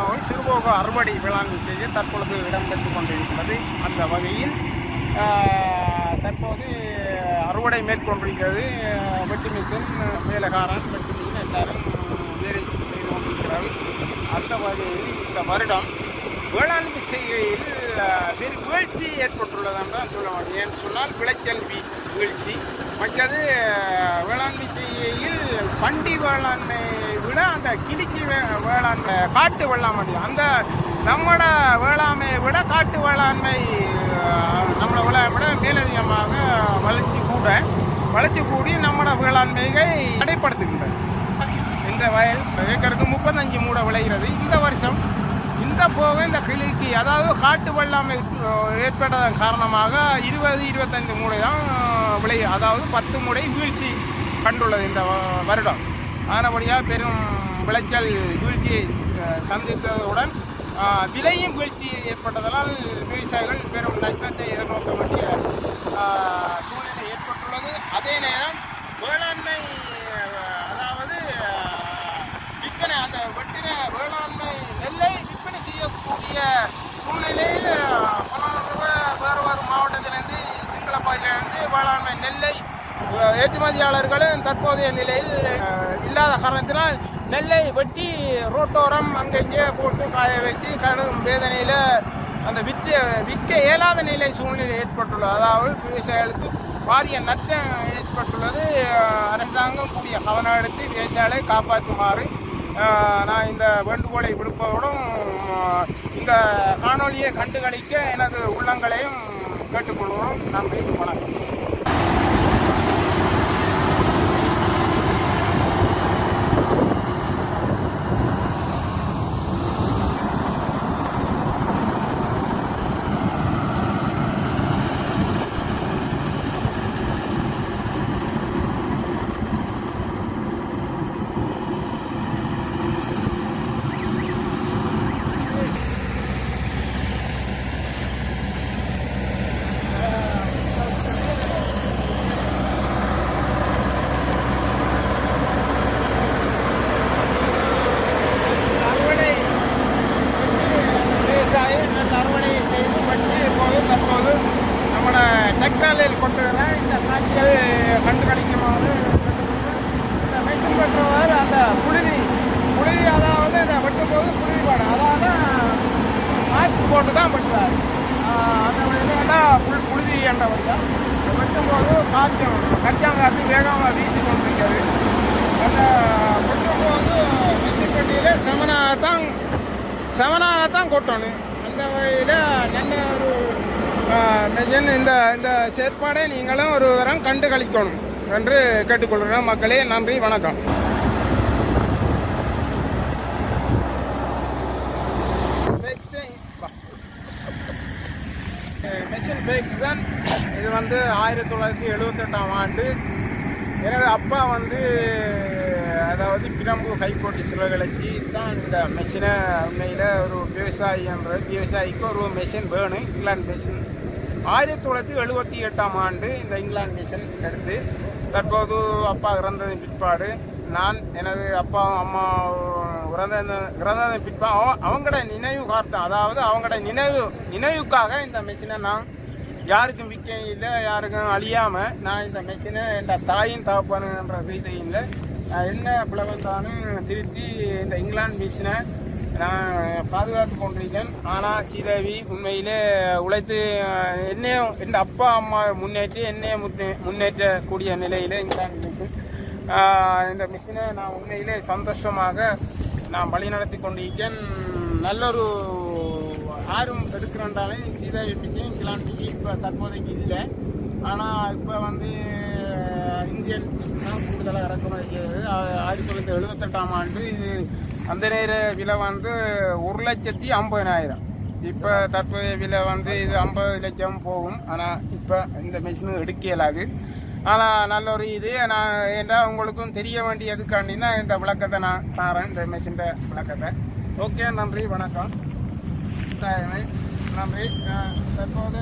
ஒரு சிறுபோக அறுவடை வேளாண்மை செய்ய தற்பொழுது இடம்பெற்றுக் கொண்டிருக்கிறது. அந்த வகையில் தற்போது அறுவடை மேற்கொண்டிருக்கிறது. வெட்டு மிஷின், மேலகாரன், வெட்டு மிஷின் எல்லாரும் வேலை செய்து கொண்டிருக்கிறார்கள். அந்த வகையில் இந்த வருடம் வேளாண்மை செய்கையில் வீழ்ச்சி ஏற்பட்டுள்ளதுன்னு தான் சொல்ல முடியும். ஏன்னு சொன்னால் விளைச்சல் வீழ்ச்சி. மற்றது வேளாண்மை செய்கையில் பண்டி வேளாண்மை விட அந்த கிளிச்சி வேளாண்மை, காட்டு வேளாண்மை, அந்த நம்மளோட வேளாண்மையை விட காட்டு வேளாண்மை நம்மளோட வேளாண்மை விட மேலதிகமாக வளர்ச்சி கூடி நம்மளோட வேளாண்மையை தடைப்படுத்துகின்றது. இந்த வயல் ஏக்கருக்கு 35 மூடை விளைகிறது. இந்த வருஷம் இந்த போக இந்த கிளிக்கு, அதாவது காட்டு வெள்ளாமை ஏற்பட்டதன் காரணமாக 20-25 மூடை தான் அதாவது 10 மூடை வீழ்ச்சி கண்டுள்ளது இந்த வருடம். ஆனபடியாக பெரும் விளைச்சல் வீழ்ச்சியை சந்தித்ததுடன் விலையும் வீழ்ச்சி ஏற்பட்டதனால் விவசாயிகள் பெரும் நஷ்டத்தை எதிர்நோக்க வேண்டிய சூழ்நிலை ஏற்பட்டுள்ளது. அதே நேரம் வேளாண்மை, அதாவது விற்பனை, அந்த வெட்டின வேளாண்மை நெல்லை விற்பனை செய்யக்கூடிய சூழ்நிலையில் வேறு மாவட்டத்திலிருந்து, சிங்களப்பாதிலிருந்து வேளாண்மை நெல்லை ஏற்றுமதியாளர்களும் தற்போதைய நிலையில் இல்லாத காரணத்தினால் நெல்லை வெட்டி ரோட்டோரம் அங்கங்கே போட்டு காய வச்சு கடும் வேதனையில் அந்த விற்க இயலாத நிலை சூழ்நிலை ஏற்பட்டுள்ளது. அதாவது விவசாயிகளுக்கு பாரிய நஷ்டம் ஏற்பட்டுள்ளது. அரசாங்கம் கூடிய கவனம் எடுத்து விவசாயிகளை காப்பாற்றுமாறு நான் இந்த வேண்டுகோளை விடுப்பதுடன் இந்த காணொலியை கண்டுகளிக்க எனது உள்ளங்களையும் கேட்டுக்கொள்கிறோம். நன்றி, வணக்கம். டெக்டாலில் கொண்டுதான் இந்த காட்சிகள் கண்டுகளிக்குமாறு இந்த மெஷின் பெற்றவர் அந்த புழுதி, அதாவது இந்த வெட்டும்போது புழுதி பாடம், அதாவது மாஸ்க் போட்டு தான் வெட்டுறாரு. அந்த வழியில் புழுதி என்றவர் தான் வெட்டும்போது கச்சாங்காற்று வேகமாக வீசி கொண்டிருக்கிறது. அந்த வெட்டும்போது மெஷின் பெட்டியில் செவனாகத்தான் கொட்டணும். அந்த வழியில் நல்ல ஒரு இந்த செயற்பாடை நீங்களும் ஒரு தரம் கண்டு கழிக்கணும் என்று கேட்டுக்கொள்கிறேன். மக்களே, நன்றி, வணக்கம். மெஷின் பைக்ஸ் தான் இது. 1978ஆம் ஆண்டு எனது அப்பா அதாவது பிரம்பு கைப்போட்டி சிவகலைச்சி தான் இந்த மெஷினை உண்மையில் ஒரு விவசாயிக்கு ஒரு மெஷின் வேணும், இங்கிலாந்து மெஷின். 1978ஆம் ஆண்டு இந்த இங்கிலாந்து மிஷன் எடுத்து தற்போது அப்பா இறந்ததின் பிற்பாடு நான் எனது அப்பா அம்மா இறந்ததின் பிற்பாடு அவங்களோட நினைவு கார்த்தேன். அதாவது அவங்களோட நினைவுக்காக இந்த மிஷினை நான் யாருக்கும் விற்க இல்லை, யாருக்கும் அழியாமல் நான் இந்த மிஷினை என் தாயின் தகப்பனுன்ற ரீதியில் என்ன பிளவந்தாலும் திருத்தி இந்த இங்கிலாந்து மிஷினை நான் பாதுகாத்து கொண்டிருக்கேன். ஆனால் சீதேவி உண்மையிலே உழைத்து என்னையும் என் அப்பா அம்மா முன்னேற்றி என்னையும் முன்னேற்றக்கூடிய நிலையில் இந்த மிஷினை நான் உண்மையிலே சந்தோஷமாக நான் வழிநடத்தி கொண்டிருக்கேன். நல்லொரு ஆர்வம் எடுக்கிறேன்றாலும் சீதேவி பிடிச்சி இங்கிலாந்து இப்போ தற்போதைக்கு இல்லை. ஆனால் இப்போ இந்தியன் மிஷின் தான் கூடுதலாக இறக்குமதி செய்கிறது. 1978ஆம் ஆண்டு இது அந்த நேர விலை 1,50,000. இப்போ தற்போதைய விலை இது 50 லட்சம் போகும். ஆனால் இப்போ இந்த மிஷினும் எடுக்க இயலாது. ஆனால் நல்ல ஒரு இது நான் ஏன்னா உங்களுக்கும் தெரிய வேண்டியதுக்காண்டி தான் இந்த விளக்கத்தை நான் தரேன், இந்த மிஷின் விளக்கத்தை. ஓகே, நன்றி, வணக்கம். நன்றி. தற்போது